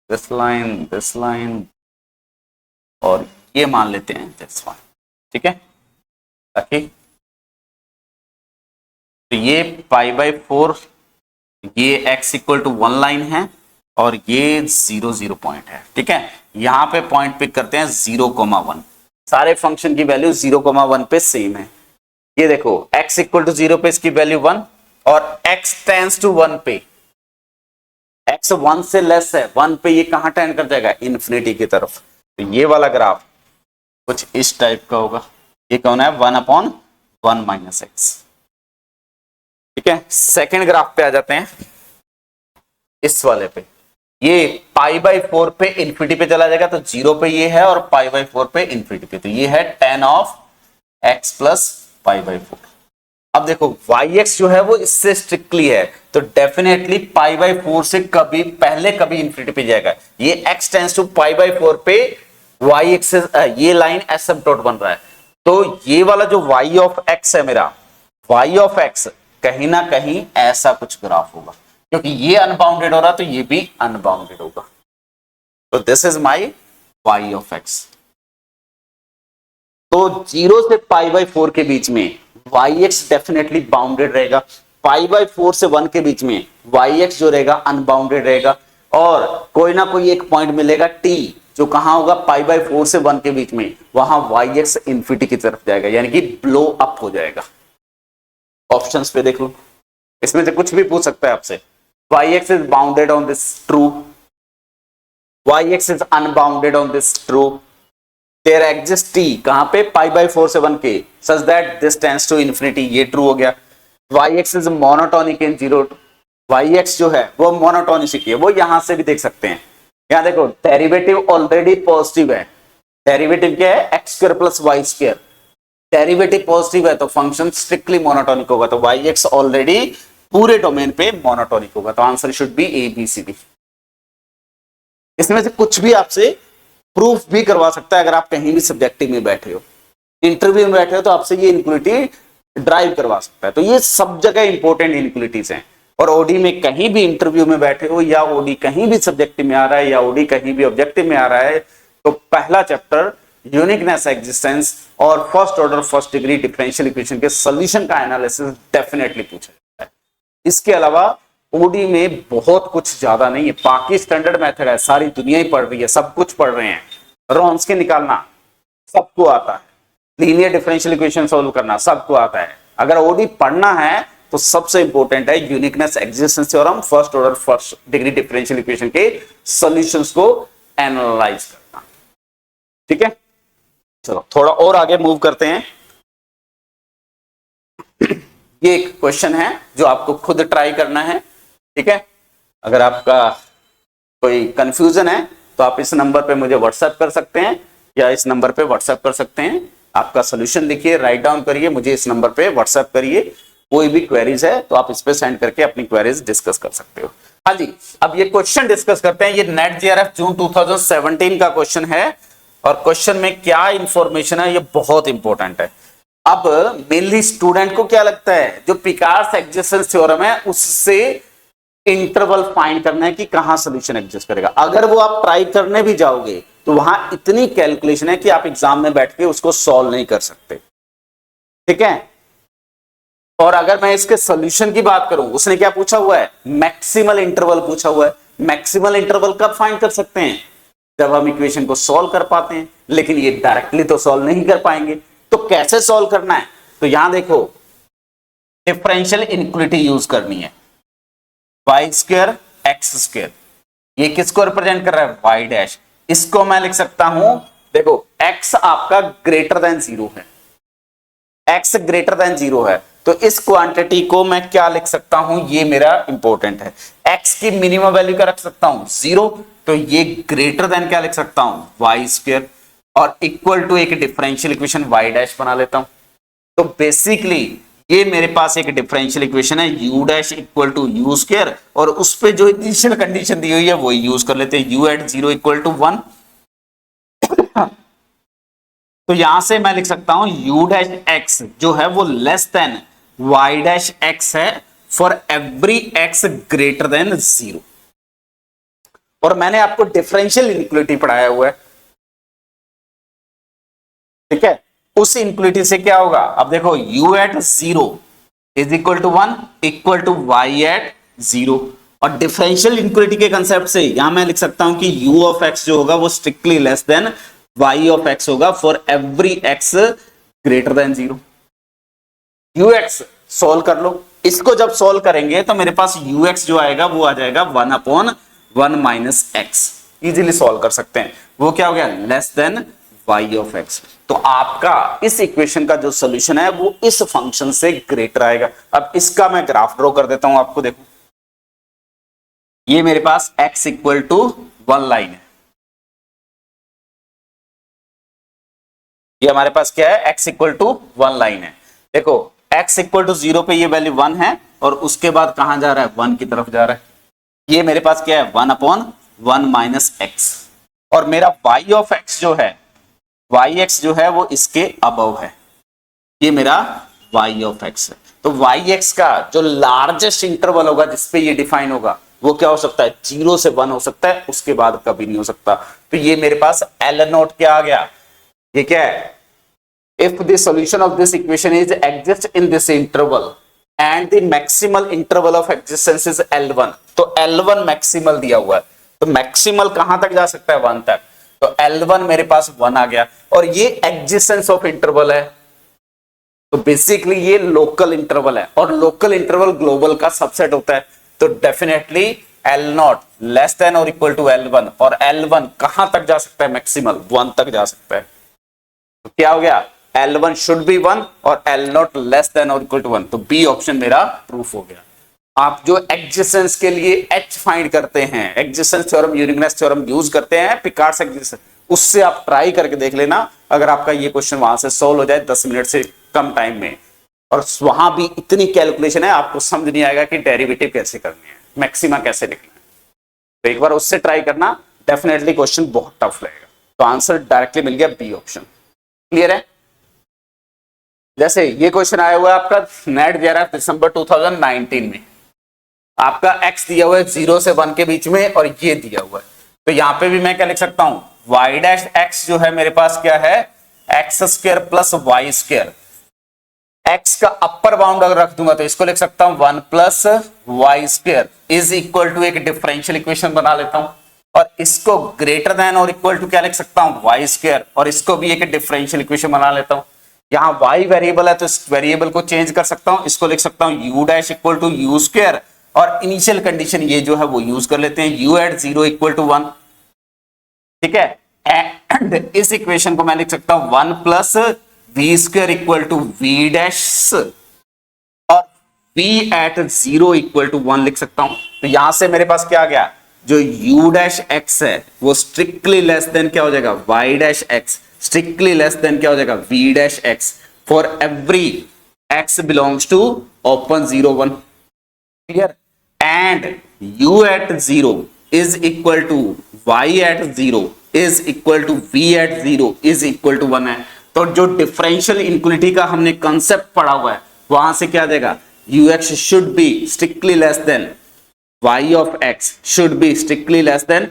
दिस लाइन और ये मान लेते हैं दिस वन, ठीक है। ताकि तो ये π/4, ये x इक्वल टू 1 लाइन है, और ये 0 0 पॉइंट है, ठीक है। यहां पे पॉइंट पिक करते हैं 0,1, सारे फंक्शन की वैल्यू 0,1 पे सेम है। ये देखो x इक्वल टू 0 पे इसकी वैल्यू 1, और x टेंड्स टू 1 पे x 1 से लेस है, 1 पे ये कहां टेंड कर जाएगा, इन्फिनिटी की तरफ। तो ये वाला ग्राफ कुछ इस टाइप का होगा। ये कौन है, 1/1 माइनस एक्स। ठीक है, सेकेंड ग्राफ पे आ जाते हैं, इस वाले पे। ये π/4 पे इन्फिनिटी पे चला जाएगा, तो 0 पे ये है, और π/4 पे इन्फिनिटी पे, तो ये है tan ऑफ x प्लस π/4। अब देखो yx जो है वो इससे स्ट्रिक्टली है, तो डेफिनेटली π/4 से कभी पहले कभी इन्फिनिटी पे जाएगा। ये x टेंस टू π/4 पे y एक्सिस, ये लाइन एसिम्पटोट बन रहा है, तो ये वाला जो y ऑफ x है मेरा, y ऑफ x कहीं ना कहीं ऐसा कुछ ग्राफ होगा, क्योंकि ये अनबाउंडेड हो रहा तो ये भी अनबाउंडेड होगा। तो this is my y of x। तो 0 से π/4 के बीच में yx डेफिनेटली बाउंडेड रहेगा, π/4 से 1 के बीच में yx जो रहेगा अनबाउंडेड रहेगा, और कोई ना कोई एक पॉइंट मिलेगा t जो कहां होगा, π/4 से 1 के बीच में, वहां yx इन्फिनिटी की तरफ जाएगा, यानी कि ब्लो अप हो जाएगा। ऑप्शंस पे देख लो, इसमें से कुछ भी पूछ सकता है आपसे। yx is bounded on this, true. yx is unbounded on this, true. There exists t कहां पे, π/4 से 1 के, such that this tends to infinity, ये ट्रू हो गया। yx is monotonic in 0, yx जो है वो मोनोटोनिसिटी है, वो यहां से भी देख सकते हैं। यहां देखो डेरिवेटिव ऑलरेडी पॉजिटिव है, डेरिवेटिव क्या है, x square plus Y square, derivative positive है तो फंक्शन स्ट्रिक्टली मोनोटोनिक होगा, तो yx ऑलरेडी पूरे डोमेन पे मोनोटोनिक होगा, तो answer should be A B C D. इसमें से कुछ भी आपसे प्रूफ भी करवा सकता है, अगर आप कहीं भी सब्जेक्टिव में बैठे हो, इंटरव्यू में बैठे हो, तो आपसे ये इनक्वलिटी ड्राइव करवा सकता है। तो ये सब जगह इंपॉर्टेंट इनक्वलिटीज हैं, और ओडी में कहीं भी इंटरव्यू में बैठे हो, या ओडी कहीं भी सब्जेक्टिव में आ रहा है, या ओडी कहीं भी ऑब्जेक्टिव में आ रहा है, तो पहला चैप्टर यूनिकनेस एग्जिस्टेंस और first order first degree differential equation के सॉल्यूशन का एनालिसिस डेफिनेटली पूछा जाता है। इसके अलावा ओडी में बहुत कुछ ज्यादा नहीं है, बाकी स्टैंडर्ड मेथड है, सारी दुनिया ही पढ़ रही है, सब कुछ पढ़ रहे हैं, रॉन्स्की निकालना सबको आता है, लीनियर डिफरेंशियल इक्वेशन सॉल्व करना सबको आता है। अगर ओडी पढ़ना है तो सबसे इंपॉर्टेंट है uniqueness existence theorem, first order first degree differential equation के सॉल्यूशंस को एनालाइज करना। ठीक है, चलो थोड़ा और आगे मूव करते हैं। ये एक क्वेश्चन है जो आपको खुद ट्राई करना है। ठीक है, अगर आपका कोई कंफ्यूजन है तो आप इस नंबर पे मुझे व्हाट्सएप कर सकते हैं, या इस नंबर पे व्हाट्सएप कर सकते हैं। आपका सोल्यूशन लिखिए, राइट डाउन करिए, मुझे इस नंबर पे व्हाट्सएप करिए। कोई भी क्वेरीज है तो आप इस पे सेंड करके अपनी क्वेरीज डिस्कस कर सकते हो। हाँ जी, अब ये क्वेश्चन डिस्कस करते हैं। ये नेट जेआरएफ जून 2017 का क्वेश्चन है, और क्वेश्चन में क्या इंफॉर्मेशन है ये बहुत इंपॉर्टेंट है। अब मेनली स्टूडेंट को क्या लगता है, जो पिकार्ड्स एग्जिस्टेंस थ्योरम है उससे इंटरवल फाइंड करना है कि कहां सॉल्यूशन एग्जिस्ट करेगा। अगर वो आप ट्राई करने भी जाओगे तो वहां इतनी कैलकुलेशन है कि आप एग्जाम में बैठ के उसको सॉल्व नहीं कर सकते। ठीक है, और अगर मैं इसके सॉल्यूशन की बात करूं, उसने क्या पूछा हुआ है, मैक्सिमल इंटरवल पूछा हुआ है। मैक्सिमल इंटरवल कब फाइंड कर सकते हैं, जब हम इक्वेशन को सॉल्व कर पाते हैं, लेकिन ये डायरेक्टली तो सॉल्व नहीं कर पाएंगे। तो कैसे सॉल्व करना है, तो यहां देखो डिफरेंशियल इनइक्वालिटी यूज करनी है, वाई स्क्वायर एक्स स्क्वायर, ये किसको रिप्रेजेंट कर रहा है, वाई डैश। इसको मैं लिख सकता हूं, देखो x आपका ग्रेटर देन 0 है, x ग्रेटर देन 0 है, तो इस क्वांटिटी को मैं क्या लिख सकता हूं, ये मेरा इंपॉर्टेंट है। x की मिनिमम वैल्यू क्या रख सकता हूं, 0, तो ये ग्रेटर देन क्या लिख सकता हूं, वाई स्क्वायर, और इक्वल टू एक डिफरेंशियल इक्वेशन वाई डैश बना लेता हूं। तो बेसिकली ये मेरे पास एक डिफरेंशियल इक्वेशन है, u dash equal to you square, और उस पे जो इनिशियल कंडीशन दी हुई है वो यूज कर लेते हैं, u एट 0 इक्वल टू 1। तो यहां से मैं लिख सकता हूं u डैश x जो है वो less than y dash x है for every x greater than 0। और मैंने आपको डिफरेंशियल इनइक्वालिटी पढ़ाया हुआ है। ठीक है, उस इनइक्वालिटी से क्या होगा, अब देखो u at 0 is equal to 1 equal to y at 0, और डिफरेंशियल इनइक्वालिटी के कंसेप्ट से यहां मैं लिख सकता हूं कि u ऑफ x जो होगा वो strictly less than y of x होगा for every x greater than 0। ux solve कर लो, इसको जब सॉल्व करेंगे तो मेरे पास ux जो आएगा वो आ जाएगा 1/√x 1 minus x, easily solve कर सकते हैं। वो क्या हो गया, less than y of x। तो आपका इस इक्वेशन का जो सोल्यूशन है वो इस फंक्शन से ग्रेटर आएगा। अब इसका मैं ग्राफ ड्रॉ कर देता हूं आपको, देखो ये मेरे पास x इक्वल टू 1 लाइन है, ये हमारे पास क्या है, x इक्वल टू 1 लाइन है। देखो x इक्वल टू 0 पे ये वैल्यू 1 है और उसके बाद कहां जा रहा है, 1 की तरफ जा रहा है। ये मेरे पास क्या है, 1 अपॉन 1 माइनस एक्स। और मेरा y ऑफ x जो है, yx जो है वो इसके अबव है, ये मेरा y ऑफ x है। तो yx का जो लार्जेस्ट इंटरवल होगा जिसपे ये डिफाइन होगा वो क्या हो सकता है, 0 से 1 हो सकता है, उसके बाद कभी नहीं हो सकता। तो ये मेरे पास L नोट क्या आ गया, ये क्या है, if the solution of this equation is exist in this interval and the maximal interval of existence is L1, तो L1 मैक्सिमल दिया हुआ है, तो मैक्सिमल कहां तक जा सकता है, 1 तक। तो L1 मेरे पास 1 आ गया और ये एग्जिस्टेंस ऑफ इंटरवल है, तो बेसिकली ये लोकल इंटरवल है और लोकल इंटरवल ग्लोबल का सबसेट होता है। तो definitely L not less than और इक्वल टू L1, और L1 कहां तक जा सकता है, मैक्सिमल 1 तक जा सकता है। तो क्या हो गया, L1 शुड बी 1 और L नॉट लेस देन और इक्वल टू 1, तो बी ऑप्शन मेरा प्रूफ हो गया। आप जो एग्जिस्टेंस के लिए H फाइंड करते हैं, existence theorem, uniqueness theorem use करते हैं, पिकार्ड्स एग्जिस्टेंस, उससे आप ट्राई करके देख लेना, अगर आपका ये क्वेश्चन वहां से सोल्व हो जाए 10 मिनट से कम टाइम में, और वहां भी इतनी कैलकुलेशन है आपको समझ नहीं आएगा कि डेरिवेटिव कैसे करनी है, मैक्सिमा कैसे निकलना है। तो एक बार उससे ट्राई करना, डेफिनेटली क्वेश्चन बहुत टफ लगेगा। तो आंसर डायरेक्टली मिल गया, बी ऑप्शन। क्लियर है। जैसे ये क्वेश्चन आया हुआ है आपका नेट जेआरएफ दिसंबर 2019 में, आपका x दिया हुआ है 0 से 1 के बीच में और ये दिया हुआ है, तो यहां पे भी मैं क्या लिख सकता हूं, y डैश x जो है मेरे पास क्या है, x square plus Y square. x का अपर बाउंड अगर रख दूंगा तो इसको लिख सकता हूं 1 plus Y square is equal to, एक डिफरेंशियल इक्वेशन बना लेता हूं, और इसको ग्रेटर देन और इक्वल टू क्या लिख सकता हूं, वाई स्क्वायर, और इसको भी एक डिफरेंशियल इक्वेशन बना लेता हूं। यहां y वेरिएबल है तो इस वेरिएबल को चेंज कर सकता हूं, इसको लिख सकता हूं u dash equal to you square, और इनिशियल कंडीशन ये जो है वो यूज कर लेते हैं, u एट 0 इक्वल टू 1, ठीक है। एंड इस इक्वेशन को मैं लिख सकता हूं 1 plus v square equal to v dash, और v एट 0 इक्वल टू 1 लिख सकता हूं। तो यहां से मेरे पास क्या आ गया, जो u डैश x है वो स्ट्रिक्टली लेस देन क्या हो जाएगा, y dash x, strictly less than क्या हो जाएगा, v dash x, for every x belongs to open 0 1। Clear. And u at 0 is equal to y at 0 is equal to v at 0 is equal to 1 है। तो जो differential inequality का हमने concept पढ़ा हुआ है वहां से क्या देगा, ux should be strictly less than y of x should be strictly less than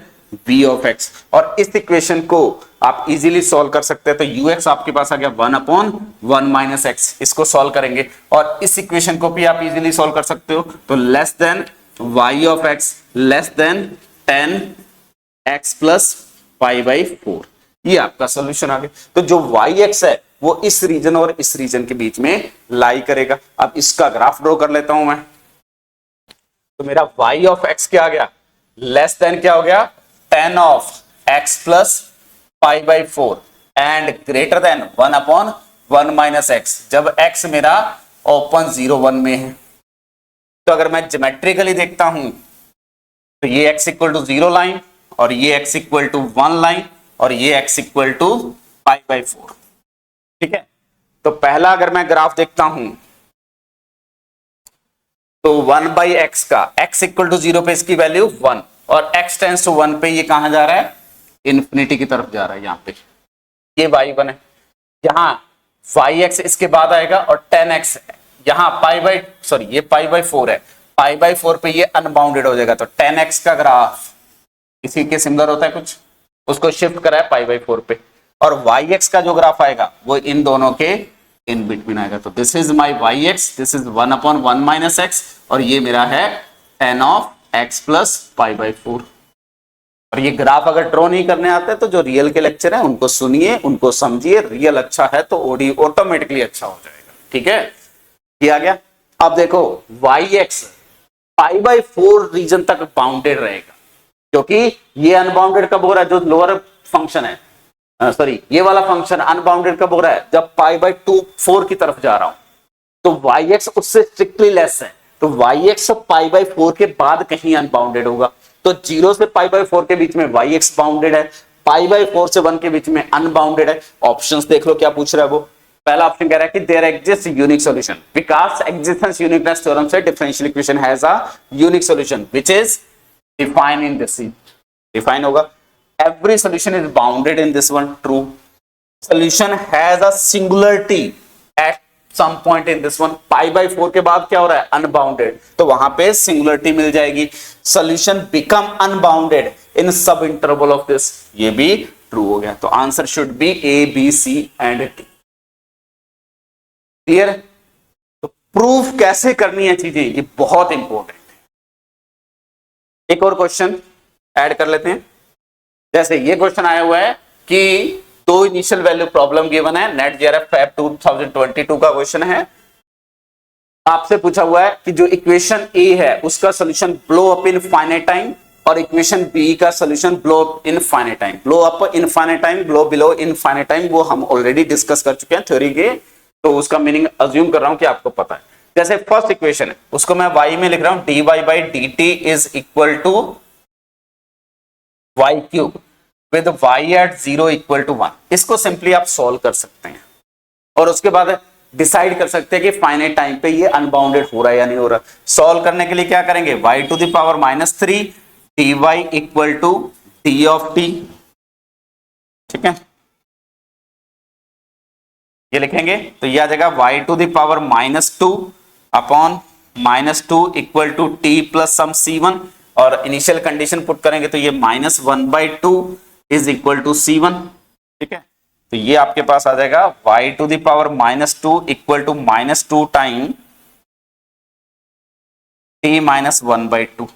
v of x, और इस इक्वेशन को आप इजीली सॉल्व कर सकते हैं। तो ux आपके पास आ गया 1 अपॉन 1 माइनस एक्स, इसको सॉल्व करेंगे और इस इक्वेशन को भी आप इजीली सॉल्व कर सकते हो। तो less than y of x less than 10x plus pi by 4, ये आपका सोल्यूशन आ गया। तो जो yx है वो इस रीजन और इस रीजन के बीच में लाई करेगा। अब इसका ग्राफ ड्रॉ कर लेता हूं मैं, तो मेरा y ऑफ x क्या आ गया, लेस देन क्या हो गया, 10 of x plus pi by 4 and greater than 1 upon 1 minus x, जब x मेरा ओपन 0 1 में है। तो अगर मैं ज्योमेट्रिकली देखता हूं तो ये x इक्वल टू 0 लाइन, और ये x इक्वल टू 1 लाइन, और ये x equal to pi by 4, ठीक है। तो पहला अगर मैं ग्राफ देखता हूं तो 1 बाई एक्स का x इक्वल टू 0 पे इसकी वैल्यू 1, और x टेंस टू 1 पे ये कहां जा रहा है, इन्फिनिटी की तरफ जा रहा है। यहां पे ये y1 है, यहां yx इसके बाद आएगा, और 10x यहां ये पाई बाई 4 है, पाई बाई 4 पे ये अनबाउंडेड हो जाएगा। तो 10x का ग्राफ इसी के सिमिलर होता है कुछ, उसको शिफ्ट करा है पाई बाई 4 पे, और yx का जो ग्राफ आएगा वो इन दोनों के इन बिटवीन आएगा। तो this is my yx, this is 1 upon 1 minus x, और ये मेरा है 10 of x plus pi by 4। और ये ग्राफ अगर ड्रॉ नहीं करने आते तो जो रियल के लेक्चर है उनको सुनिए, उनको समझिए, रियल अच्छा है तो ओडी ऑटोमेटिकली अच्छा हो जाएगा, ठीक है। किया गया। अब देखो yx पाई बाई 4 रीजन तक बाउंडेड रहेगा, क्योंकि ये अनबाउंडेड कब हो रहा है, जो लोअर फंक्शन है, सॉरी ये वाला फंक्शन अनबाउंडेड कब हो रहा है, जब पाई बाय 2 4 की तरफ जा रहा हूं, तो yx उससे स्ट्रिक्टली लेस है, तो yx पाई बाय 4 के बाद कहीं अनबाउंडेड होगा, तो 0 से पाई बाय 4 के बीच में yx बाउंडेड है, पाई बाय 4 से 1 के बीच में अनबाउंडेड है। ऑप्शंस देख लो क्या पूछ रहा है वो। पहला ऑप्शन कह रहा है कि देयर एग्जिस्ट यूनिक सॉल्यूशन, विकास एक्जिस्टेंस यूनिकनेस थ्योरम से differential equation has a unique solution which is define in this, define होगा। Every solution is bounded in this one, true. Solution has a singularity at some point in this one, pi by 4 के बाद क्या हो रहा है, unbounded, तो वहां पे सिंगुलरिटी मिल जाएगी। सॉल्यूशन बिकम अनबाउंडेड इन सब इंटरवल ऑफ दिस, ये भी ट्रू हो गया। तो answer should be A B C and D. Clear? तो प्रूफ कैसे करनी है चीजें, ये बहुत इंपॉर्टेंट है। एक और क्वेश्चन ऐड कर लेते हैं। जैसे ये क्वेश्चन आया हुआ है कि दो इनिशियल वैल्यू प्रॉब्लम गिवन है, नेट जेआरएफ फैब 2022 का क्वेश्चन है। आपसे पूछा हुआ है कि जो इक्वेशन ए है उसका solution blow up in finite time और इक्वेशन बी का solution blow up in finite time. Blow up in finite time, blow below in finite time, वो हम ऑलरेडी डिस्कस कर चुके हैं थ्योरी के, तो उसका मीनिंग अज्यूम कर रहा हूं कि आपको पता है। जैसे फर्स्ट इक्वेशन है उसको मैं y में लिख रहा हूं, dy by dt is equal to y cube with y at 0 equal to 1। इसको सिंपली आप सॉल्व कर सकते हैं और उसके बाद डिसाइड कर सकते हैं कि फाइनाइट टाइम पे ये अनबाउंडेड हो रहा है या नहीं हो रहा। सॉल्व करने के लिए क्या करेंगे, y to the power -3 dy equal to t of t, ठीक है, ये लिखेंगे तो ये आ जाएगा y to the power -2 upon -2 equal to t plus some c1, और इनिशियल कंडीशन पुट करेंगे तो ये -1/2 इज इक्वल टू c1, ठीक है। तो ये आपके पास आ जाएगा y to the power -2 equal to -2 time t minus 1/2,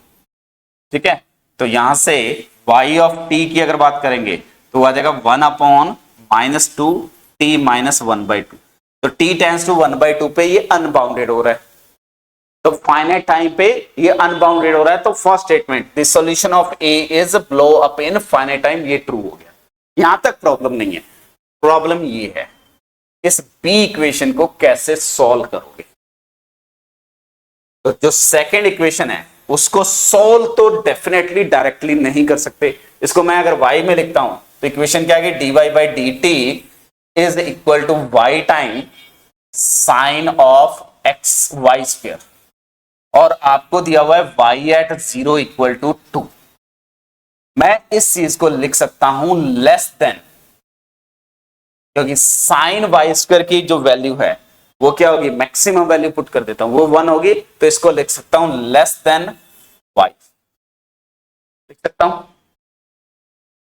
ठीक है। तो यहां से y ऑफ t की अगर बात करेंगे तो आ जाएगा 1 अपॉन -2 t माइनस 1/2। तो t टेंस टू 1/2 पे ये अनबाउंडेड हो रहा है, तो फाइनाइट टाइम पे ये अनबाउंडेड हो रहा है। तो first statement the solution of a is blow up in finite time, ये ट्रू हो गया। यहां तक प्रॉब्लम नहीं है, प्रॉब्लम ये है इस बी इक्वेशन को कैसे सॉल्व करोगे। तो जो सेकंड इक्वेशन है उसको सॉल्व तो डेफिनेटली डायरेक्टली नहीं कर सकते। इसको मैं अगर y में लिखता हूं तो इक्वेशन क्या है, dy by dt is equal to y time sine of x y square, और आपको दिया हुआ है y एट 0 इक्वल टू 2। मैं इस चीज को लिख सकता हूं लेस देन, क्योंकि साइन वाई स्क्वायर की जो वैल्यू है वो क्या होगी, मैक्सिमम वैल्यू पुट कर देता हूं, वो 1 होगी, तो इसको लिख सकता हूं लेस देन y, लिख सकता हूं।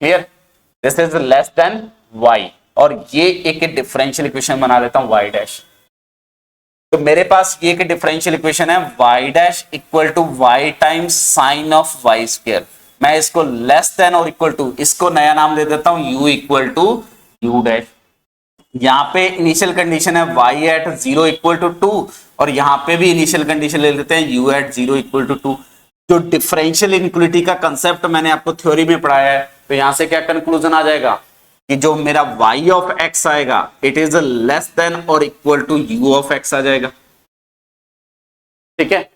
Clear? This is less than y, और ये एक डिफरेंशियल इक्वेशन बना लेता हूं y डैश। तो मेरे पास ये एक डिफरेंशियल इक्वेशन है y dash equal to y times sine of y square. मैं इसको लेस देन और इक्वल टू, इसको नया नाम दे देता हूं u equal to u dash. यहां पे इनिशियल कंडीशन है y एट 0 इक्वल टू 2, और यहां पे भी इनिशियल कंडीशन ले लेते हैं u एट 0 इक्वल टू 2। जो डिफरेंशियल इनइक्वालिटी का कंसेप्ट मैंने आपको थ्योरी में पढ़ाया है, तो यहां से क्या कंक्लूजन आ जाएगा कि जो मेरा y ऑफ x आएगा इट इज लेस देन और equal to u of x आ जाएगा, ठीक है।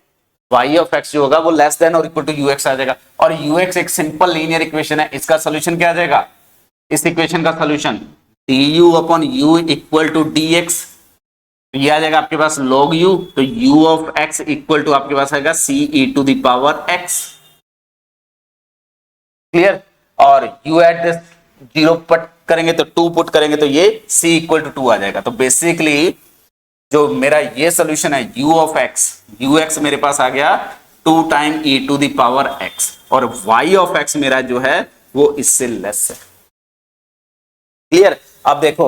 y ऑफ x जो होगा वो लेस देन और इक्वल टू ux आ जाएगा, और ux एक सिंपल लीनियर इक्वेशन है। इसका सोल्यूशन क्या आ जाएगा, इस इक्वेशन का solution du upon u equal to dx, ये आ जाएगा आपके पास log u, तो u of x equal to आपके पास आएगा c e to the power x। Clear? और u एट दिस 0 पुट करेंगे तो 2 पुट करेंगे तो ये c इक्वल टू 2 आ जाएगा। तो बेसिकली जो मेरा ये सोल्यूशन है u ऑफ x, ux मेरे पास आ गया 2 time e to the power x, और y ऑफ x मेरा जो है वो इससे लेस है। क्लियर? अब देखो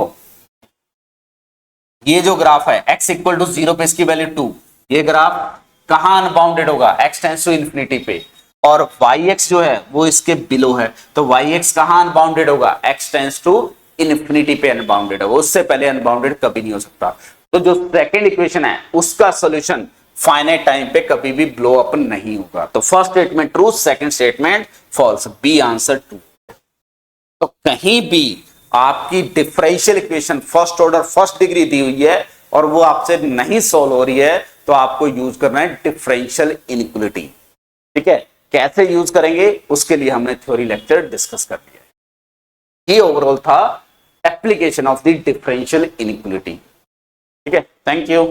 ये जो ग्राफ है x इक्वल टू 0 पे इसकी वैल्यू 2, ये ग्राफ कहां अनबाउंडेड होगा, x टेंड्स टू इंफिनिटी पे, और yx जो है वो इसके बिलो है, तो yx कहां अनबाउंडेड होगा, x टेंड्स टू इंफिनिटी पे अनबाउंडेड होगा, उससे पहले अनबाउंडेड कभी नहीं हो सकता। तो जो सेकंड इक्वेशन है उसका सॉल्यूशन फाइनाइट टाइम पे कभी भी ब्लो अप नहीं होगा। तो first statement true, second statement false, B answer true. तो कहीं भी आपकी differential equation first order first degree दी हुई है और वो आपसे नहीं सॉल्व हो रही है, तो आपको यूज करना है डिफरेंशियल इनइक्वालिटी। ठीक है, कैसे यूज करेंगे उसके लिए हमने थ्योरी लेक्चर डिस्कस कर लिया है। ये ओवरऑल था application of the differential inequality. ठीक है, थैंक यू।